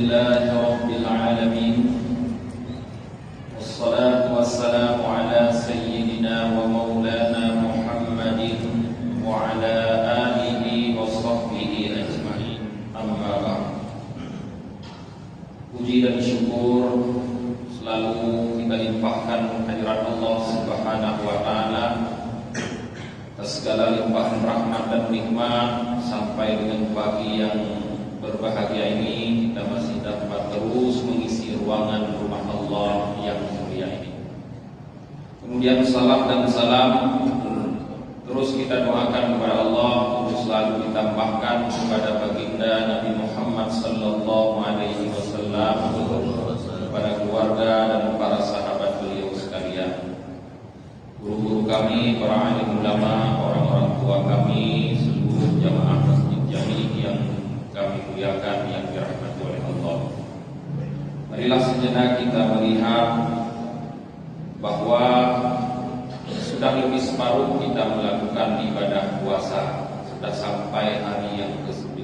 Alhamdulillahi Rabbil Alamin. Wassalatu wassalamu ala sayyidina wa maulana Muhammadin wa ala alihi wa sahbihi ajma'in. Amma ba'd. Puji dan syukur selalu kita limpahkan hadirat Allah Subhanahu wa taala atas segala limpahan rahmat dan nikmat. Sampai dengan pagi yang berbahagia ini kita masih dapat terus mengisi ruangan rumah Allah yang mulia ini. Kemudian salam dan salam terus kita doakan kepada Allah untuk selalu ditambahkan kepada baginda Nabi Muhammad sallallahu alaihi wasallam, kepada keluarga dan para sahabat beliau sekalian, guru-guru kami, para alim ulama, orang-orang tua kami, seluruh jamaah Masjid Jami yang kami muliakan, yang dirahmati oleh Allah. Marilah sejenak kita melihat bahwa sudah lebih separuh kita melakukan ibadah puasa, sudah sampai hari yang ke-19.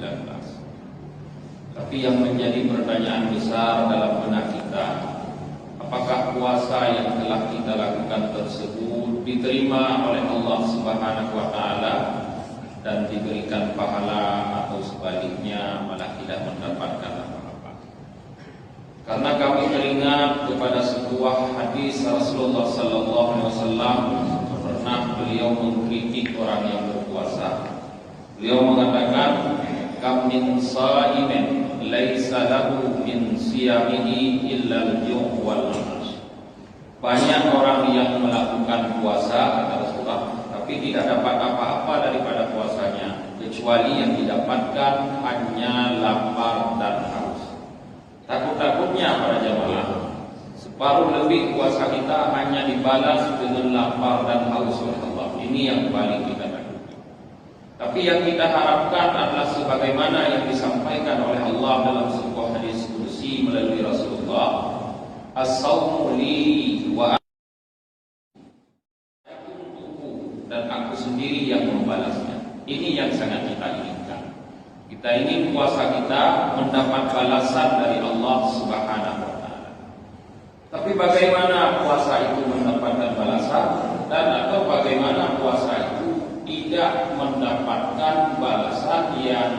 Tapi yang menjadi pertanyaan besar dalam benak kita, apakah puasa yang telah kita lakukan tersebut diterima oleh Allah Subhanahu wa taala dan diberikan pahala, atau sebaliknya malah tidak mendapatkan apa-apa? Karena kami teringat kepada sebuah hadis Rasulullah sallallahu alaihi wasallam, pernah beliau mengkritik orang yang berpuasa. Beliau mengatakan, "Kam min sha'imin laisa lahu min siyamihi illa al-ju' wal 'atash." Banyak orang yang melakukan puasa, kata Rasulullah, tapi tidak dapat apa-apa daripada puasanya, kecuali yang didapatkan hanya lapar dan haus. Takut-takutnya para jamaah, separuh lebih puasa kita hanya dibalas dengan lapar dan haus oleh Allah. Ini yang paling kita takuti. Tapi yang kita harapkan adalah sebagaimana yang disampaikan oleh Allah dalam sebuah hadis qudsi melalui Rasulullah, "As-shaumu li wa dan aku sendiri yang membalasnya." Ini yang sangat kita inginkan. Kita ingin puasa kita mendapat balasan dari Allah Subhanahu wa taala. Tapi bagaimana puasa itu mendapatkan balasan, dan atau bagaimana puasa itu tidak mendapatkan balasan yang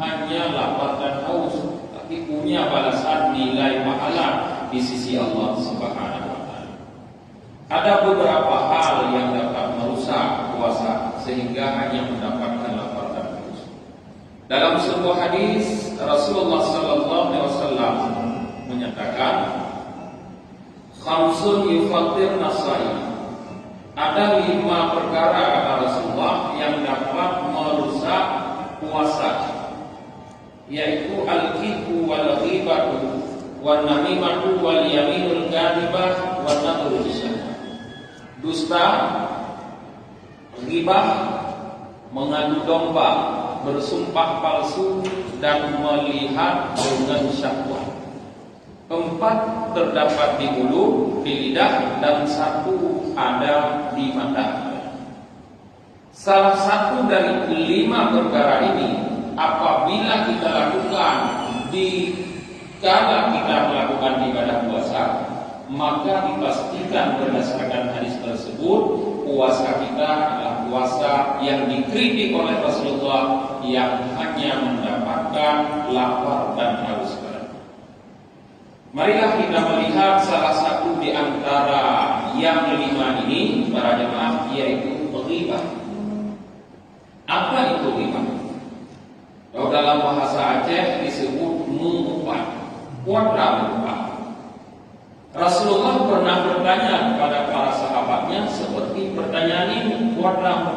hanya lapar dan haus, tapi punya balasan nilai pahala di sisi Allah Subhanahu wa taala. Ada beberapa hal yang dapat merusak puasa sehingga hanya mendapatkan lapar dan haus. Dalam sebuah hadis Rasulullah sallallahu alaihi wasallam menyatakan, "Khamsun yufattirna shaim." Ada 5 perkara, kata Rasulullah, yang dapat merusak puasa, yaitu al-kibbu wal ghibatu wan namimatu wal yaminul kadhibah wan nadhru bisyahwah. Dusta, ghibah, mengadu domba, bersumpah palsu, dan melihat dengan syahwat. 4 terdapat di mulut, di lidah, dan 1 ada di mata. Salah satu dari 5 perkara ini apabila kita lakukan di kala kita melakukan ibadah puasa, maka dipastikan berdasarkan hadis tersebut puasa kita adalah puasa yang dikritik oleh Rasulullah, yang hanya mendapatkan lapar dan haus. Marilah kita melihat salah satu di antara yang 5 ini, para jemaah, yaitu ghibah. Apa itu ghibah? Kalau dalam bahasa Aceh disebut mengumpat, quadra. Rasulullah pernah bertanya kepada para sahabatnya seperti pertanyaan ini, quadra.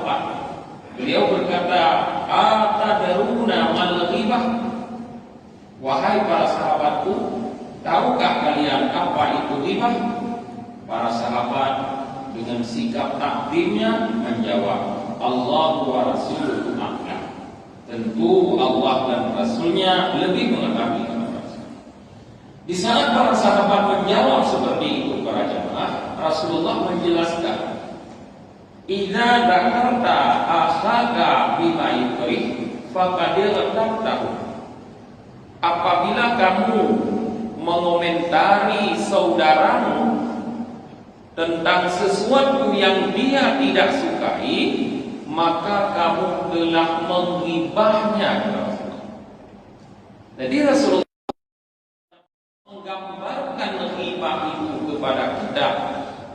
Beliau berkata, "Atadaruna mal ghibah?" Wahai para sahabatku, tahukah kalian apa itu ghibah? Para sahabat dengan sikap takdimnya menjawab, "Allah wa rasuluhu a'lam." Tentu Allah dan Rasulnya lebih mengetahui. Di saat para sahabat menjawab seperti itu, para jemaah, Rasulullah menjelaskan, "Idza dzakarta akhaka bima yukrih faqad tahu." Apabila kamu mengomentari saudaramu tentang sesuatu yang dia tidak sukai, maka kamu telah menghibahnya. Jadi Rasulullah menggambarkan ghibah itu kepada kita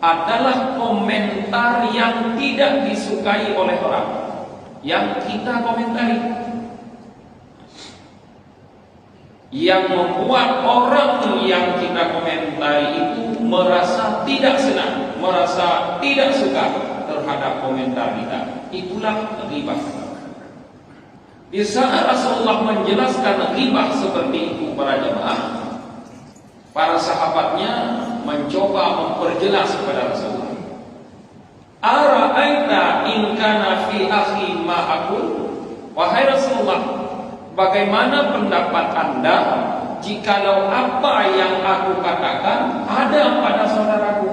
adalah komentar yang tidak disukai oleh orang yang kita komentari, yang membuat orang yang kita komentari itu merasa tidak senang, merasa tidak suka terhadap komentar kita. Itulah ghibah. Di saat Rasulullah menjelaskan ghibah seperti itu para jemaah, para sahabatnya mencoba memperjelas kepada Rasulullah. Ara'aita in kana fi akhi ma aqul? Wahai Rasulullah, bagaimana pendapat Anda jikalau apa yang aku katakan ada pada saudaraku?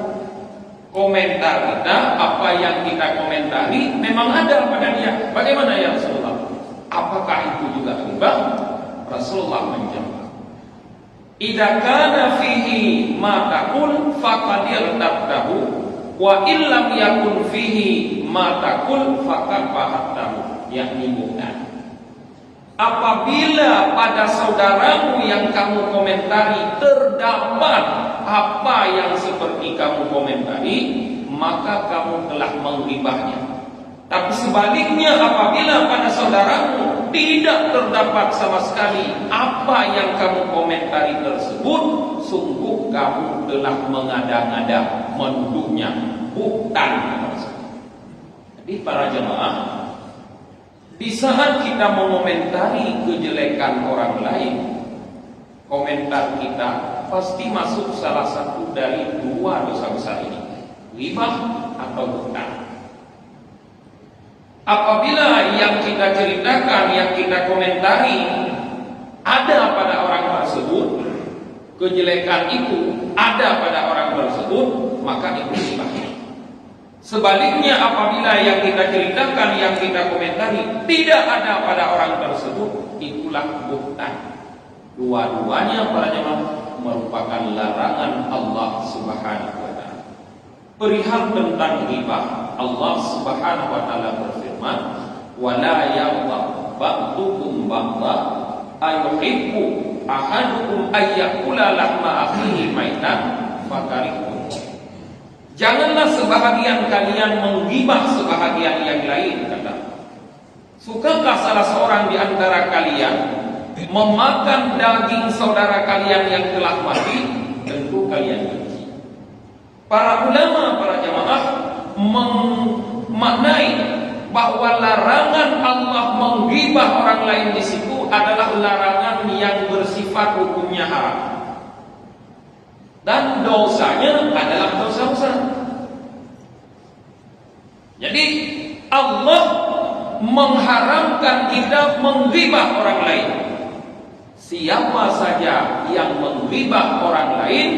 Komentar kita, apa yang kita komentari memang ada pada dia. Bagaimana ya Rasulullah? Apakah itu juga ghibah? Rasulullah menjawab, idza kana fihi ma taqul faqad irtabtahu wa illam yakun fihi ma taqul faqad bahattahu, yakni bukan. Apabila pada saudaramu yang kamu komentari terdapat apa yang seperti kamu komentari, maka kamu telah menghibahnya. Tapi sebaliknya, apabila pada saudaramu tidak terdapat sama sekali apa yang kamu komentari tersebut, sungguh kamu telah mengada-ngada menuduhnya, bukan. Jadi para jemaah, di saat kita mengomentari kejelekan orang lain, komentar kita pasti masuk salah satu dari dua dosa besar ini, ghibah atau bukan. Apabila yang kita ceritakan, yang kita komentari ada pada orang tersebut, kejelekan itu ada pada orang tersebut, maka itu ghibah. Sebaliknya, apabila yang kita ceritakan, yang kita komentari tidak ada pada orang tersebut, itulah buhtan. Dua-duanya para jemaah merupakan larangan Allah Subhanahu wa taala. Perihal tentang ghibah, Allah Subhanahu wa taala berfirman, "Wala yaghdab ba'dukum ba'dha ayuhibbu ahadukum ayyakula lahma akhihi maitan fakarihtum." Janganlah sebahagian kalian menggibah sebahagian yang lain, kata. Sukakah salah seorang di antara kalian memakan daging saudara kalian yang telah mati? Tentu kalian benci. Para ulama, para jamaah memaknai bahwa larangan Allah menggibah orang lain di situ adalah larangan yang bersifat hukumnya haram. Dan dosanya adalah dosa besar. Jadi Allah mengharamkan kita menggibah orang lain. Siapa saja yang menggibah orang lain,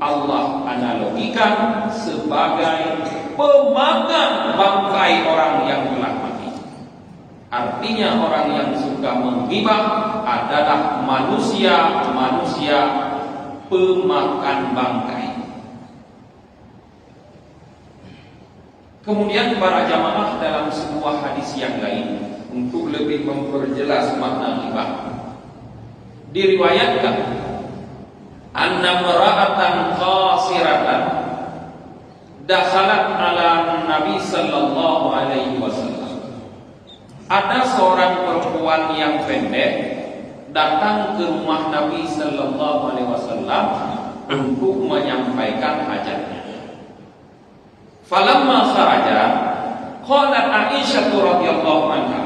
Allah analogikan sebagai pemakan bangkai orang yang telah mati. Artinya orang yang suka menggibah adalah manusia pemakan bangkai. Kemudian para jamaah dalam sebuah hadis yang lain, untuk lebih memperjelas makna ghibah, diriwayatkan anna mar'atan qasiratan dakhalat ala Nabi sallallahu alaihi wasallam. Ada seorang perempuan yang pendek datang ke rumah Nabi sallallahu alaihi wasallam untuk menyampaikan hajatnya. Falamma kharaja qalat Aisyah radhiyallahu anha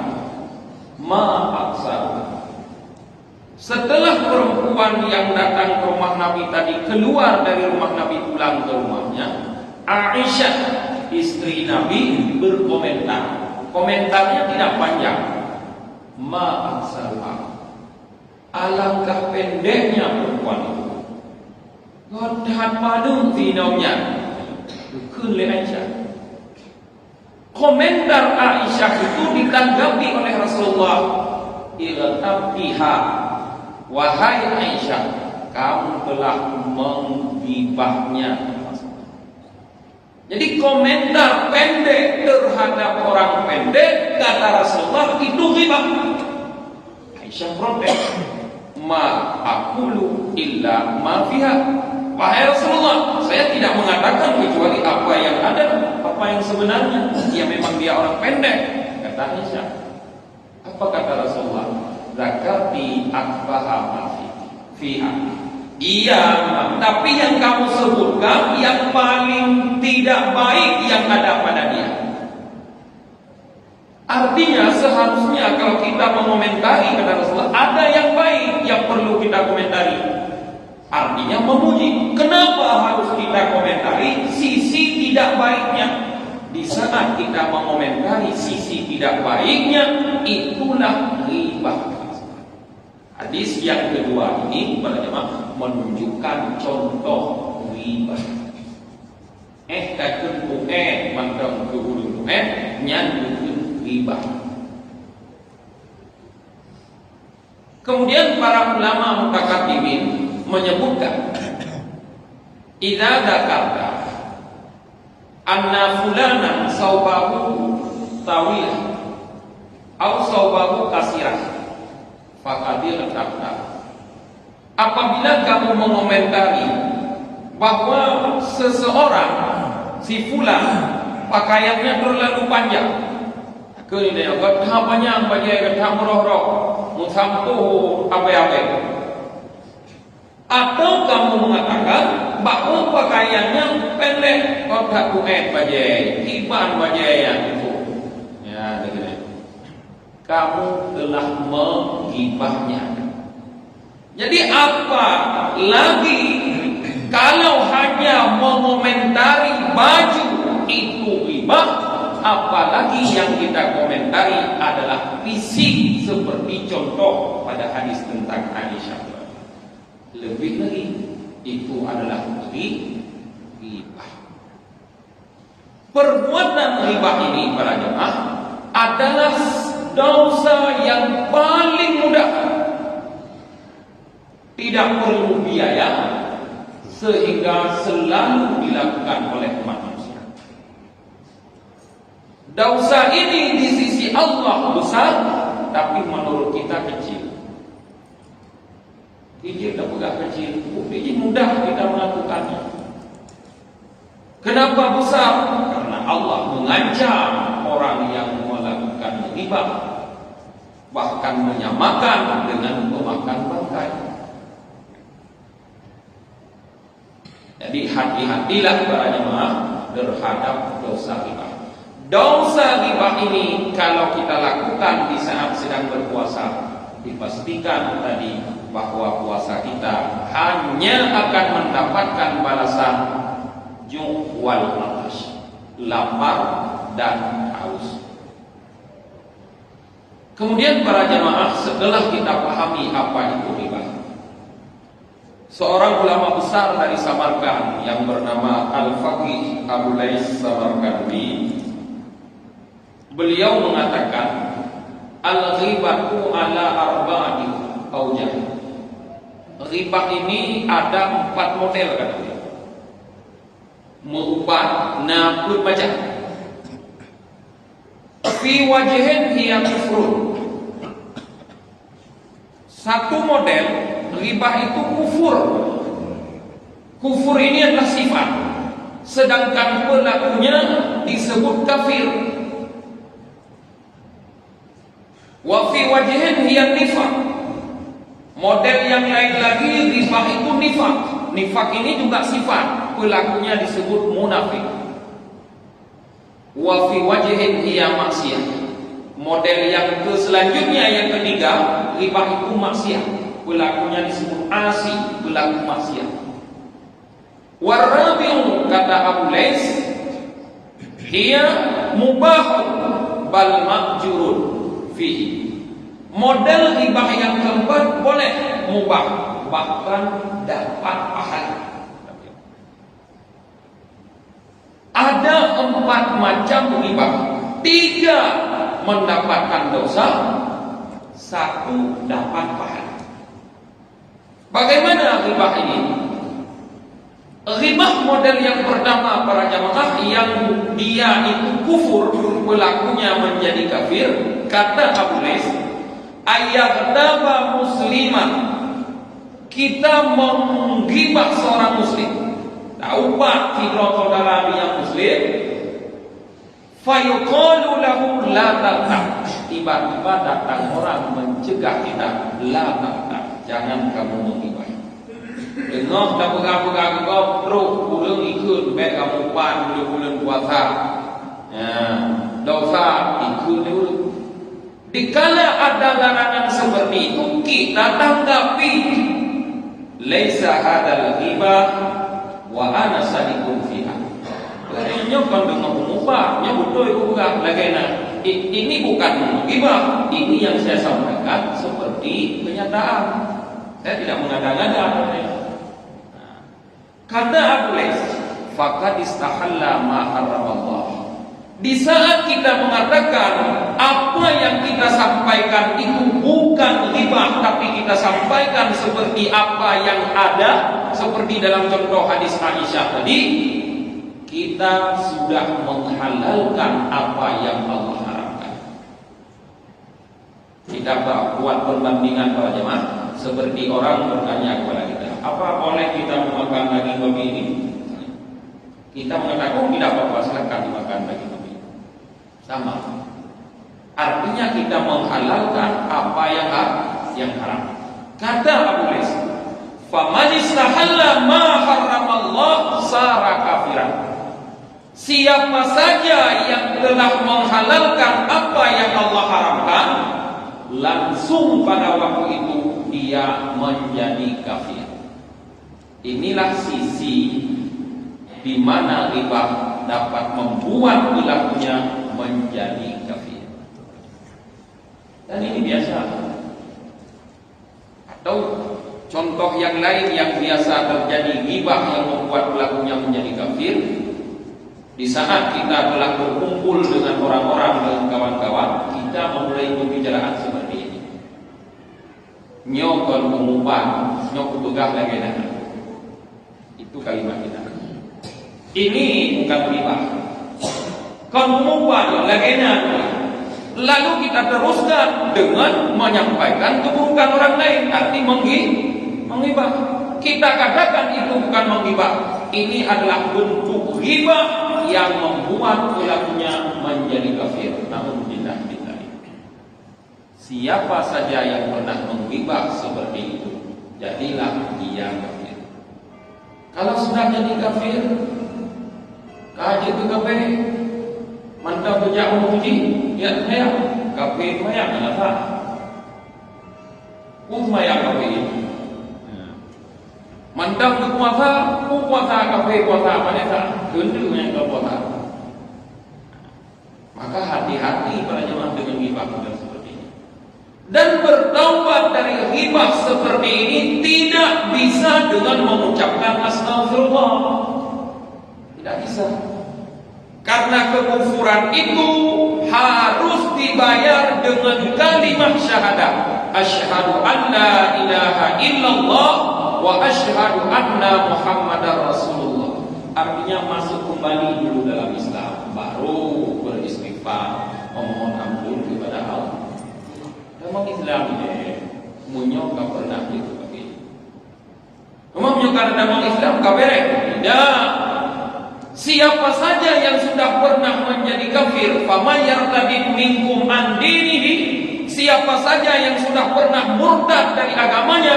ma aqsar. Setelah perempuan yang datang ke rumah Nabi tadi keluar dari rumah Nabi pulang ke rumahnya, Aisyah istri Nabi berkomentar. Komentarnya tidak panjang. Ma aqsar. Alangkah pendeknya perempuan itu. Godhat madu finaunya. Bukan oleh Aisyah. Komentar Aisyah itu ditanggapi oleh Rasulullah. Irtabtiha wahai Aisyah, kamu telah menggibahnya. Jadi komentar pendek terhadap orang pendek, kata Rasulullah, itu ghibah. Aisyah protes, ma aqulu illa ma fiha. Wahai Rasulullah, saya tidak mengatakan kecuali apa yang ada, apa yang sebenarnya. Ya memang dia orang pendek, kata Aisyah. Apa kata Rasulullah? Zakati akbaha ma fiha. Iya, tapi yang kamu sebutkan yang paling tidak baik yang ada pada dia. Artinya seharusnya kalau kita mengomentari, kata Rasulullah, ada yang baik yang perlu kita komentari. Artinya memuji. Kenapa harus kita komentari sisi tidak baiknya? Di saat kita mengomentari sisi tidak baiknya, itulah ghibah. Hadis yang kedua ini para jemaah menunjukkan contoh ghibah. Kakun mandang ke hulu nyandukeun ghibah. Kemudian para ulama mutakallimin menyebutkan, idza dzakarta anna fulanan saubahu tawil au saubahu kasirah faqadil kata. Apabila kamu mengomentari bahwa seseorang si fulan pakaiannya terlalu panjang, kemudian gatha panjang bajai gatha moroh-roh musampu abe-abe, atau kamu mengatakan bahwa pakaiannya pendek kotak kuet bajai iban bajai yang itu, ya begini. Kamu telah menghibahnya. Jadi apa lagi kalau hanya mengomentari baju itu ghibah, apalagi yang kita komentari adalah fisik seperti contoh pada hadis tentang Aisyah. Lebih lagi itu adalah ghibah. Perbuatan ghibah ini para jemaah adalah dosa yang paling mudah, tidak perlu biaya, sehingga selalu dilakukan oleh manusia. Dosa ini di sisi Allah besar, tapi menurut kita kecil. Ini tidak kecil, ini mudah kita melakukannya. Kenapa besar? Karena Allah mengancam orang yang melakukan ghibah, bahkan menyamakan dengan memakan bangkai. Jadi hati-hatilah para jemaah terhadap dosa ghibah. Dosa ghibah ini kalau kita lakukan di saat sedang berpuasa, dipastikan tadi bahwa puasa kita hanya akan mendapatkan balasan ju' wal atash, lapar dan haus. Kemudian para jemaah, setelah kita pahami apa itu ghibah, seorang ulama besar dari Samarkand yang bernama Al-Faqih Abu Lais Samarkandi, beliau mengatakan al-ghibatu ala arba'ati aujah. Ghibah ini ada 4 model katanya. Mu'bat naqud baca. Fi wajhin hiya kufrun. Satu model ghibah itu kufur. Kufur ini adalah sifat, sedangkan pelakunya disebut kafir. Wa fi wajhin hiya nifaq. Model yang lain lagi ghibah itu nifaq. Nifaq ini juga sifat, pelakunya disebut munafik. Wa fi wajhin hiya maksiyah. Model yang selanjutnya yang ketiga, ghibah itu maksiat, pelakunya disebut asi, pelaku maksiat. Warabi'u kata Abu Lais, dia mubahun bal ma'jurun fihi. Model ghibah yang keempat boleh mubah, bahkan dapat pahala. Ada 4 macam ghibah. 3 mendapatkan dosa, 1 dapat pahala. Bagaimana ghibah ini? Ghibah model yang pertama para jamaah yang dia itu kufur, pelakunya menjadi kafir. Kata Abu Lais, ayaghtaba musliman, kita menggibah seorang muslim. Tahu Pak, kita saudara yang muslim, fayuqalu lahu la taqta. Tiba-tiba datang orang mencegah kita, la taqta, jangan kamu menggibah. Dengar tak pegang-pegang kau terus pulang ikut baik kamu pan bulan puasa. Dosa ikut dulu. Dikala ada larangan seperti itu kita tanggapi. Laisa hadal ghibah wa ana sadiqun fiha. Lainnya kan dengan umumnya betul itu bukan lagena. Ini bukan ghibah, ini yang saya sampaikan seperti kenyataan. Saya tidak mengada-ngada. Kata Abu Lais, faqad istahalla ma haramallah. Di saat kita mengatakan apa yang kita sampaikan itu bukan ghibah, tapi kita sampaikan seperti apa yang ada, seperti dalam contoh hadis Aisyah tadi, kita sudah menghalalkan apa yang Allah haramkan. Kita buat perbandingan para jemaah, seperti orang bertanya kepada kita, apa boleh kita memakan daging babi ini? Kita mengatakan tidak apa-apa, silakan dimakan daging babi. Sama. Artinya kita menghalalkan apa yang haram. Kata Abu Lais, faman istahalla ma haramallah sara kafiran. Siapa saja yang telah menghalalkan apa yang Allah haramkan, langsung pada waktu itu dia menjadi kafir. Inilah sisi di mana ghibah dapat membuat pelakunya menjadi kafir. Dan ini biasa. Atau contoh yang lain yang biasa terjadi, ghibah yang membuat pelakunya menjadi kafir. Di saat kita telah berkumpul dengan orang-orang dan kawan-kawan, kita memulai pembicaraan seperti ini. Nyokon umumpan, nyok tugah lagi dah. Itu kalimat kita. Ini bukan ghibah. Kemudian lagena. Lalu kita teruskan dengan menyampaikan keburukan orang lain, arti menghibah. Kita katakan itu bukan menghibah. Ini adalah bentuk ghibah yang membuat pelakunya menjadi kafir. Namun tidak. Siapa saja yang pernah menghibah seperti itu, jadilah dia kafir. Kalau sudah jadi kafir, kaji itu kafir. Mantap berjauh muji, ya saya kafir maya kenapa? Maya kafir. Mantap berpuasa, puasa kafir puasa apa nih tak? Gundu yang berpuasa. Maka hati-hati para jemaah dengan ghibah seperti ini. Dan bertaubat dari ghibah seperti ini tidak bisa dengan mengucapkan astagfirullah. Tidak bisa. Karena kekufuran itu harus dibayar dengan kalimat syahadat. Asyhadu an la ilaha illallah wa asyhadu anna Muhammadar Rasulullah. Artinya masuk kembali dulu dalam Islam, baru beristighfar, memohon ampun kepada Allah. Memang Islam ini munyok tak pernah itu begini. Memang munyok dalam Islam kaberek. Tidak. Siapa saja yang sudah pernah menjadi kafir, faman yartadid minkum an dinihi, siapa saja yang sudah pernah murtad dari agamanya,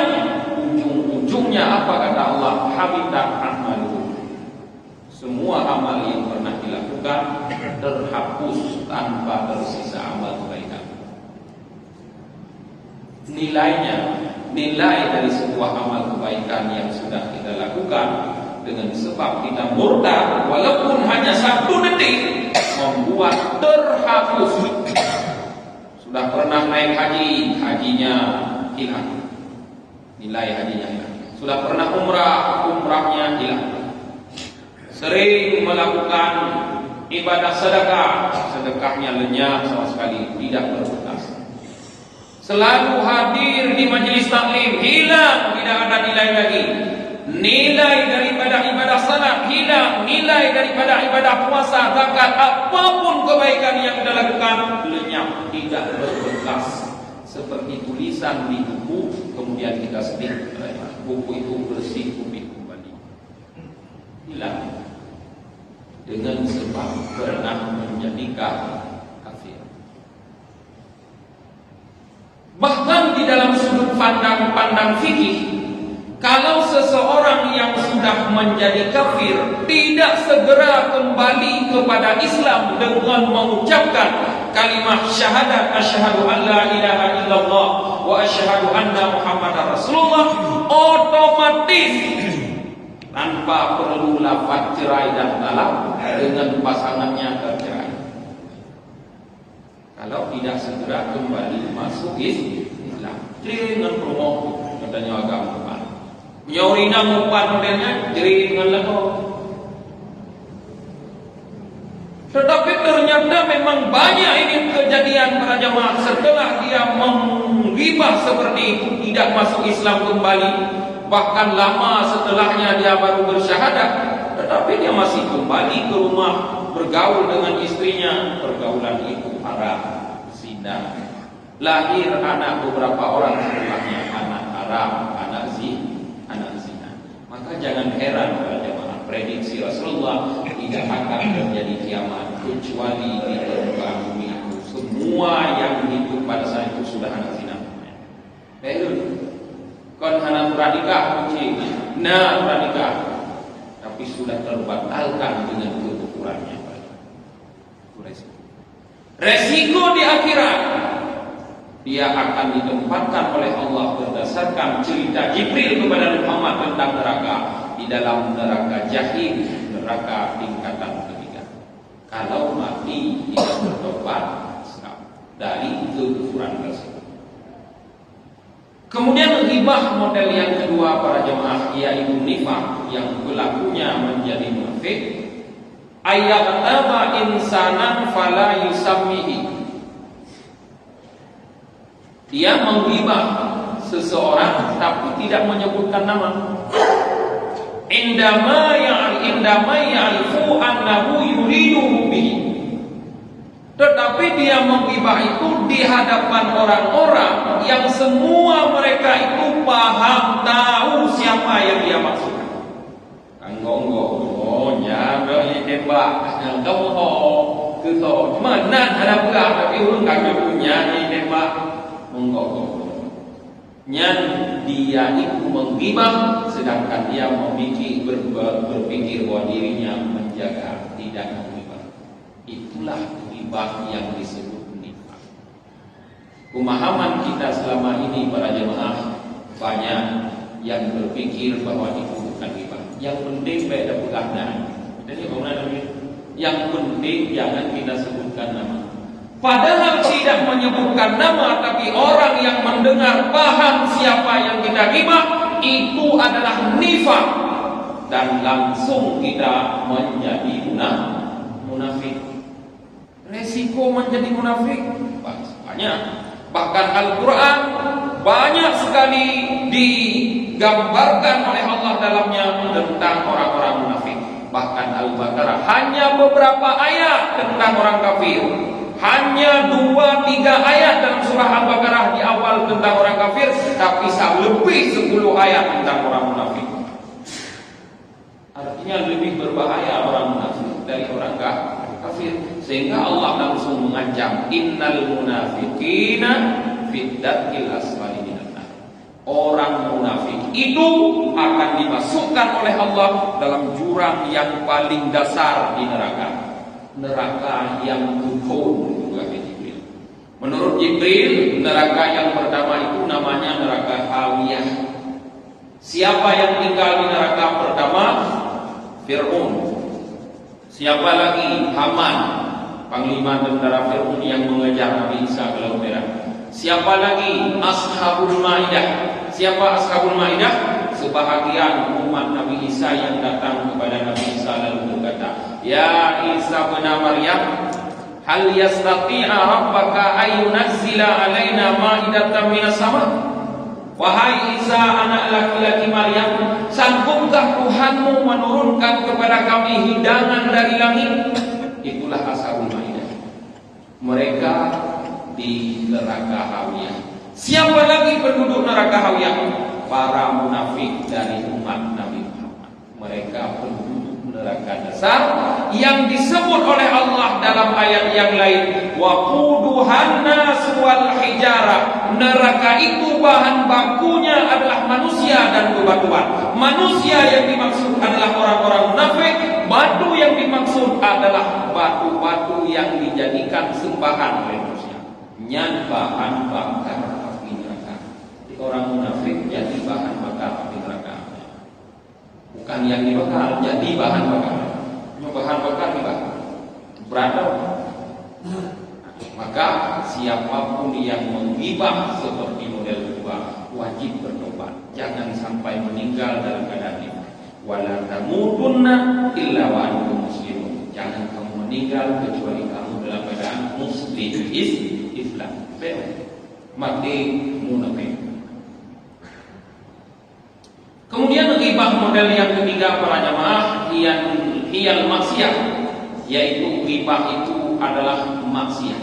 ujung-ujungnya apa kata Allah? Habitat amaluhu. Semua amal yang pernah dilakukan terhapus tanpa tersisa amal kebaikan. Nilai dari sebuah amal kebaikan yang sudah kita lakukan dengan sebab kita murtad, walaupun hanya 1 detik, membuat terhapus. Sudah pernah naik haji, hajinya hilang, nilai hajinya hilang. Sudah pernah umrah, umrahnya hilang. Sering melakukan ibadah sedekah, sedekahnya lenyap sama sekali, tidak berbekas. Selalu hadir di majelis taklim, hilang, tidak ada nilai lagi. Nilai daripada ibadah salat hilang, nilai daripada ibadah puasa, zakat, apapun kebaikan yang kita lakukan lenyap, tidak berbekas. Seperti tulisan di buku, kemudian kita sedih, buku itu bersih kembali, hilang dengan sebab pernah menjadi kafir. Bahkan di dalam sudut pandang fikih, kalau seseorang yang sudah menjadi kafir tidak segera kembali kepada Islam dengan mengucapkan kalimat syahadat asyhadu an la ilaha illallah wa asyhadu anna muhammadar rasulullah, otomatis tanpa perlu lafaz cerai dan talak dengan pasangannya tercerai. Kalau tidak segera kembali masuk Islam, dengan promo katanya agama. Nyorina mumpan modelnya jadi dengan lagu. Tetapi ternyata memang banyak ini kejadian para jamaah setelah dia menggibah seperti itu, tidak masuk Islam kembali, bahkan lama setelahnya dia baru bersyahadat, tetapi dia masih kembali ke rumah bergaul dengan istrinya. Pergaulan itu haram, zina. Lahir anak beberapa orang setelahnya, anak haram, anak zina. Maka jangan heran para jemaah, prediksi Rasulullah tidak akan terjadi kiamat kecuali di muka bumi itu semua yang hidup pada saat itu sudah anak zina. Belum. Kon anak pranikah kunci, pranikah, tapi sudah terbatalkan dengan kekufurannya. Resiko di akhirat, dia akan ditempatkan oleh Allah berdasarkan cerita Jibril kepada Muhammad tentang neraka, di dalam neraka jahim, neraka tingkatan ketiga. Kalau mati tidak bertobat dari kekufuran tersebut. Kemudian ghibah model yang kedua para jemaah, yaitu nifaq, yang pelakunya menjadi munafik. Ayyataba insanan fala yusammihi, dia menghibah seseorang tapi tidak menyebutkan nama. Indama ya'rifu annahu yuriduhu bihi, tetapi dia menghibah itu di hadapan orang-orang yang semua mereka itu paham, tahu siapa yang dia maksudkan. Anggongo, nyamel tembak, kamu ke so, mana ada belah tapi urang kagak punya tembak. Nyan dia itu menggibah, sedangkan dia berpikir bahwa dirinya menjaga, tidak menggibah. Itulah gibah yang disebut nifaq. Pemahaman kita selama ini para jemaah banyak yang berpikir bahwa itu bukan gibah. Yang penting beda pegahna. Jadi yang penting jangan kita sebutkan nama. Padahal tidak menyebutkan nama, tapi orang yang mendengar paham siapa yang kita ghibah, itu adalah nifaq, dan langsung kita menjadi munafik. Resiko menjadi munafik banyak. Bahkan Al-Quran banyak sekali digambarkan oleh Allah dalamnya tentang orang-orang munafik. Bahkan Al-Baqarah hanya beberapa ayat tentang orang kafir. Hanya 2-3 ayat dalam surah Al-Baqarah di awal tentang orang kafir, tapi lebih 10 ayat tentang orang munafik. Artinya lebih berbahaya orang munafik dari orang kafir. Sehingga Allah langsung mengancam, innal munafiqina fid darkil asfali minan nar. Orang munafik itu akan dimasukkan oleh Allah dalam jurang yang paling dasar di neraka. Neraka yang kufur. Menurut Jibril, neraka yang pertama itu namanya neraka Hawiyah. Siapa yang tinggal di neraka pertama? Fir'aun. Siapa lagi? Haman, panglima tentara Fir'aun yang mengejar Nabi Isa ke Laut Merah. Siapa lagi? Ashabul Maidah. Siapa Ashabul Maidah? Sebahagian umat Nabi Isa yang datang kepada Nabi Isa lalu berkata, Ya Isa bin Maryam, hal yastati'a rabbaka ayyunazzila alaina ma'idatan minas sama? Wahai Isa anak laki-laki Maryam, sanggupkah Tuhanmu menurunkan kepada kami hidangan dari langit? Itulah Ashabul Maidah. Mereka di neraka Hawiyah. Siapa lagi penduduk neraka Hawiyah? Para munafik dari umat Nabi Muhammad. Mereka penduduk neraka dasar yang disebut oleh Allah dalam ayat yang lain, waquduhan nas wal hijarah. Neraka itu bahan bakunya adalah manusia dan bebatuan. Manusia yang dimaksud adalah orang-orang munafik, batu yang dimaksud adalah batu-batu yang dijadikan sembahan oleh manusia. Nyan bahan bakar api neraka. Jadi orang munafik jadi bahan bakar api neraka. Bukan yang dibakar, jadi bahan bakar. Bahan bakar dibakar. Berantem. Maka siapapun yang menggibah seperti model kedua wajib bertobat. Jangan sampai meninggal dalam keadaan ini. Wala tamutunna illa wa antum muslimun. Jangan kamu meninggal kecuali kamu dalam keadaan muslim, Islam. Mati munafik. Kemudian ghibah model yang ketiga para jamaah hiyal maksiat, yaitu ghibah itu adalah maksiat.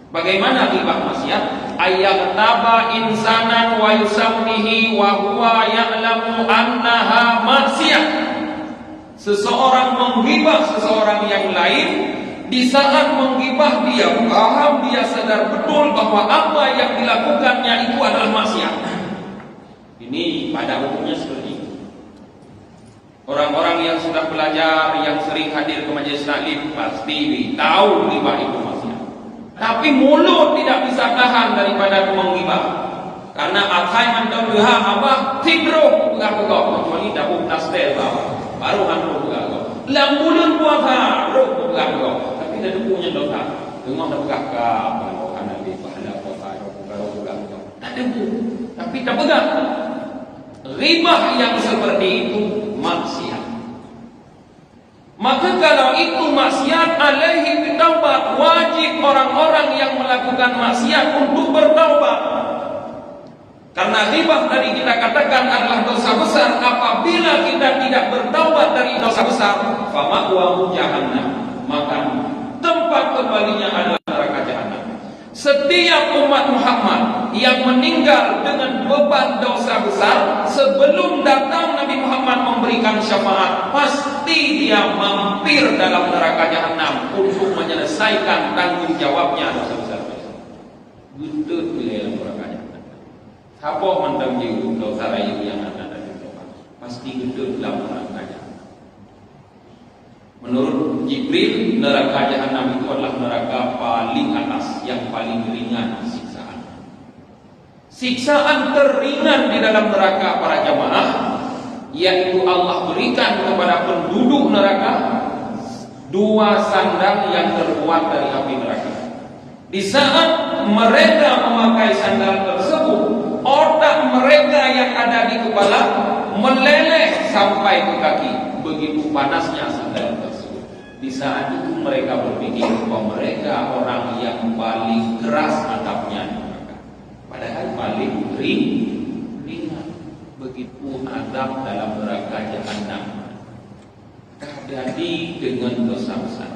Bagaimana ghibah maksiat? Ayaktaba insanan wa yusammihi wa huwa ya'lamu annaha maksiat. Seseorang menghibah seseorang yang lain, di saat menghibah dia paham, dia sadar betul bahwa apa yang dilakukannya itu adalah maksiat. Ini pada umumnya seperti itu. Orang-orang yang sudah belajar, yang sering hadir ke majelis taklim pasti tahu ghibah itu maksiat. Tapi mulut tidak bisa tahan daripada menghibah. Karena atai mandang duha abah tidro bukan kau kecuali dapur nastel baru hantu bukan kau. Lambulan puasa roh bukan kau. Tapi dah punya dosa. Dengar dah bukan kau karena di pahala puasa roh bukan kau. Tak debu. Tapi tak pegang. Ghibah yang seperti itu maksiat. Maka kalau itu maksiat, alaihi bitaubat, wajib orang-orang yang melakukan maksiat untuk bertaubat. Karena ghibah tadi kita katakan adalah dosa besar. Apabila kita tidak bertaubat dari dosa besar, fama'wahu jahannam, maka tempat kembalinya adalah neraka jahannam. Setiap umat Muhammad yang meninggal dengan beban dosa besar, sebelum datang Nabi Muhammad memberikan syafaat, pasti dia mampir dalam neraka jahanam untuk menyelesaikan tanggung jawabnya dosa besar. Gudut dalam neraka jahanam. Siapa mandang jiwa dosa rayu yang ada dalam dosa, pasti gudut dalam neraka jahanam. Menurut Jibril, neraka jahanam itu adalah neraka paling atas, yang paling ringan siksaan. Siksaan teringan di dalam neraka para jamaah, yaitu Allah berikan kepada penduduk neraka 2 sandal yang terbuat dari api neraka. Di saat mereka memakai sandal tersebut, otak mereka yang ada di kepala meleleh sampai ke kaki. Begitu panasnya sandal tersebut. Di saat itu mereka berpikir bahwa mereka orang yang paling keras atapnya di neraka. Padahal paling ringan. Begitu adab dalam neraka jahanam. Terjadi dengan dosa besar.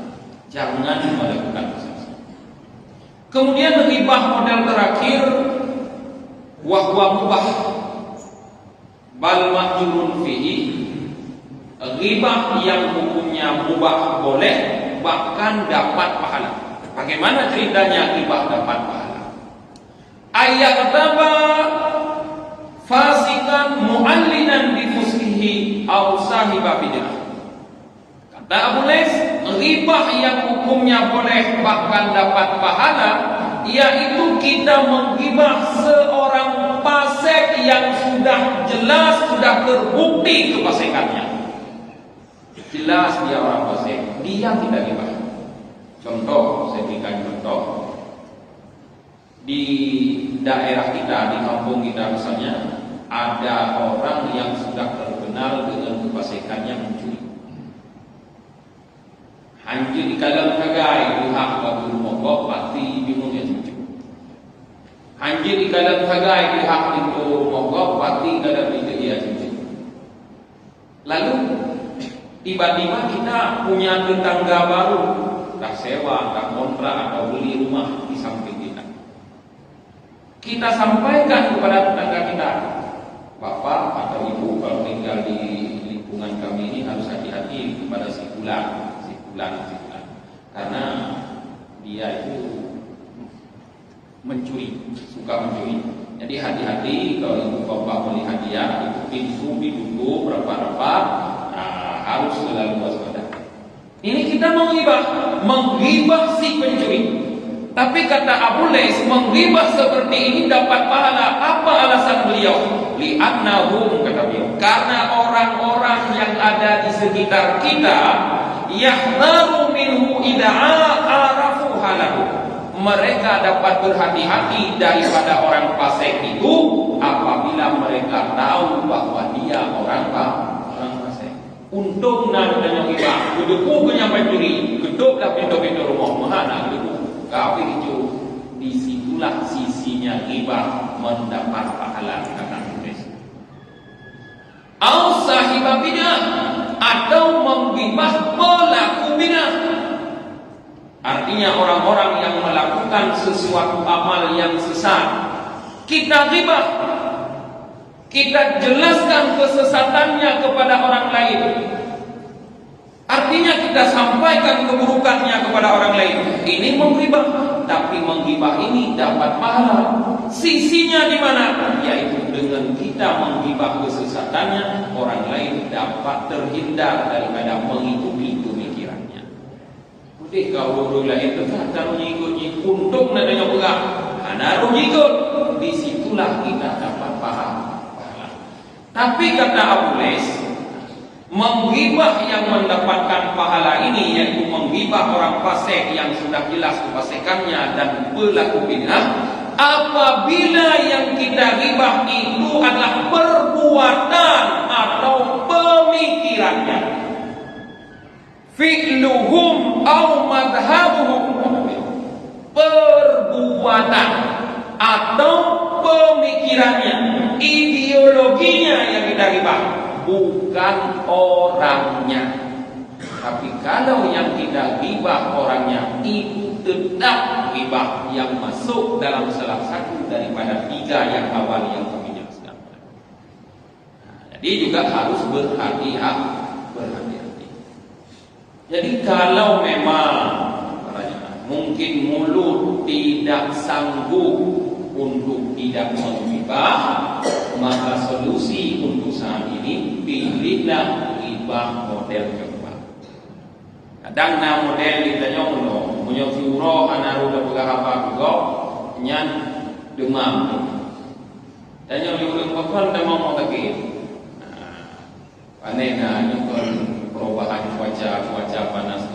Jangan melakukan dosa besar. Kemudian ghibah model terakhir, wahwa mubah bal mahjurun fihi. Ghibah yang hukumnya mubah boleh, bahkan dapat pahala. Bagaimana ceritanya ghibah dapat pahala? Ayat taba fasikan mu'allinan bi fuskihi aw sahiba bid'ah. Kata Abu Lais, ghibah yang hukumnya boleh bahkan dapat pahala, yaitu kita menggibah seorang fasik yang sudah jelas, sudah terbukti kefasikannya. Jelas dia orang fasik, dia kita gibah. Contoh, saya berikan contoh. Di daerah kita, di kampung kita misalnya, ada orang yang sudah terkenal dengan kefasikannya mencuri. Hancur di kalang kagai, buhak batu mogok, pasti bingung ya cucu. Anjir ikalan hagai pihak itu mogok pati kada bisa dia cuci. Lalu tiba-tiba kita punya tetangga baru, dah sewa, dah kontrak atau beli rumah di samping kita. Kita sampaikan kepada tetangga kita, Bapak atau Ibu kalau tinggal di lingkungan kami ini harus hati-hati kepada si fulan, karena dia itu mencuri, suka mencuri. Jadi hati-hati kalau ibu bapak beli hadiah, itu pintu ditutup rapat-rapat, harus selalu waspada. Ini kita menghibah si pencuri. Tapi kata Abu Lais, menghibah seperti ini dapat pahala. Apa alasan beliau? Li'annahum, kata beliau, karena orang-orang yang ada di sekitar kita yahdharu minhu idza arafu halahu. Mereka dapat berhati-hati daripada orang fasik itu apabila mereka tahu bahwa dia orang fasik. Untung namanya kita, gedung punya pencuri, gedunglah pintu-pintu rumah mana gedung. Kafir itu disitulah sisinya ghibah mendapat pahala kata Iblis. Au sahibah bidah atau menghibah pelaku bidah. Artinya orang-orang yang melakukan sesuatu amal yang sesat, kita ghibah, kita jelaskan kesesatannya kepada orang lain. Artinya kita sampaikan keburukannya kepada orang lain. Ini menghibah, tapi menghibah ini dapat pahala. Sisinya di mana? Yaitu dengan kita menghibah kesesatannya, orang lain dapat terhindar daripada mengikuti pemikirannya. Udah kau orang lain terkadang mengikut untung nadanya pegang, naruh ikut. Disitulah kita dapat pahala. Tapi kata Abu Lais, menghibah yang mendapatkan pahala ini yaitu menghibah orang fasik yang sudah jelas kefasikannya dan pelaku bid'ah, apabila yang kita ghibah itu adalah perbuatan atau pemikirannya, fi'luhum au madhabuhum, perbuatan atau pemikirannya, ideologinya yang kita ghibah, bukan orangnya. Tapi kalau yang kita ghibah orangnya, itu tetap ghibah yang masuk dalam salah satu daripada tiga yang awal yang kami jelaskan. Jadi juga harus berhati-hati. Jadi kalau memang mungkin mulut tidak sanggup untuk tidak menghibah, maka solusi untuk saat ini pilihlah ghibah model kedua. Kadang na model kita nyono punya furo anaru da pegang apa juga nyan demam. Dan yang diurut bakal demam mau sakit. Panena nyukon perubahan cuaca panas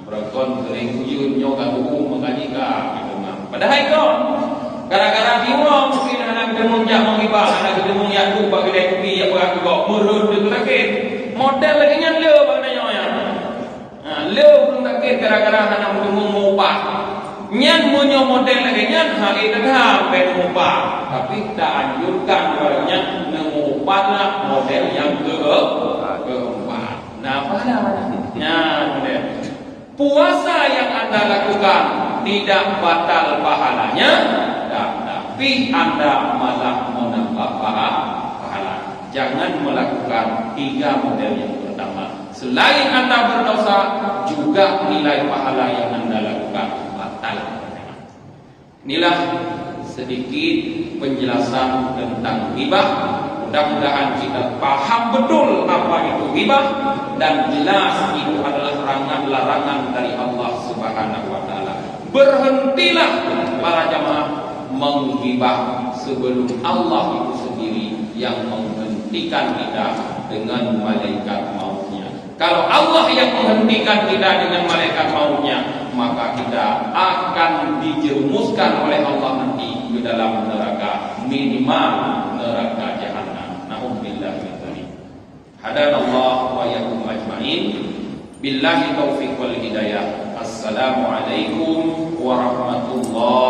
berakon kering kuyun nyoga buku makanya demam. Padahal itu gara-gara diurang mungkin anak gedung jak menghibah, anak gedung yang lupa kedai kopi yang berapa kok murut tu sakit. Model lagi nyan le maknanya ya. Le belum sakit gara-gara anak gedung mengubah. Nyan punya model lagi nyan hari dah mengubah. Tapi tak anjurkan orangnya mengubahlah model yang keempat. Nah, pada model puasa yang Anda lakukan tidak batal pahalanya, tapi Anda malah menambah pahala. Jangan melakukan tiga model yang pertama. Selain Anda berdosa, juga nilai pahala yang Anda lakukan batal. Inilah sedikit penjelasan tentang ghibah. Mudah-mudahan kita paham betul apa itu ghibah dan jelas itu adalah larangan dari Allah Subhanahu wa taala. Berhentilah para jamaah menghibah sebelum Allah itu sendiri yang menghentikan kita dengan malaikat mautnya. Kalau Allah yang menghentikan kita dengan malaikat mautnya, maka kita akan dijerumuskan oleh Allah nanti ke dalam neraka, minimal neraka jahanam. Na'udzubillah min dzalik. Hadanallahu wa iyyakum ajmain. Billahi taufiq wal hidayah. Assalamualaikum warahmatullahi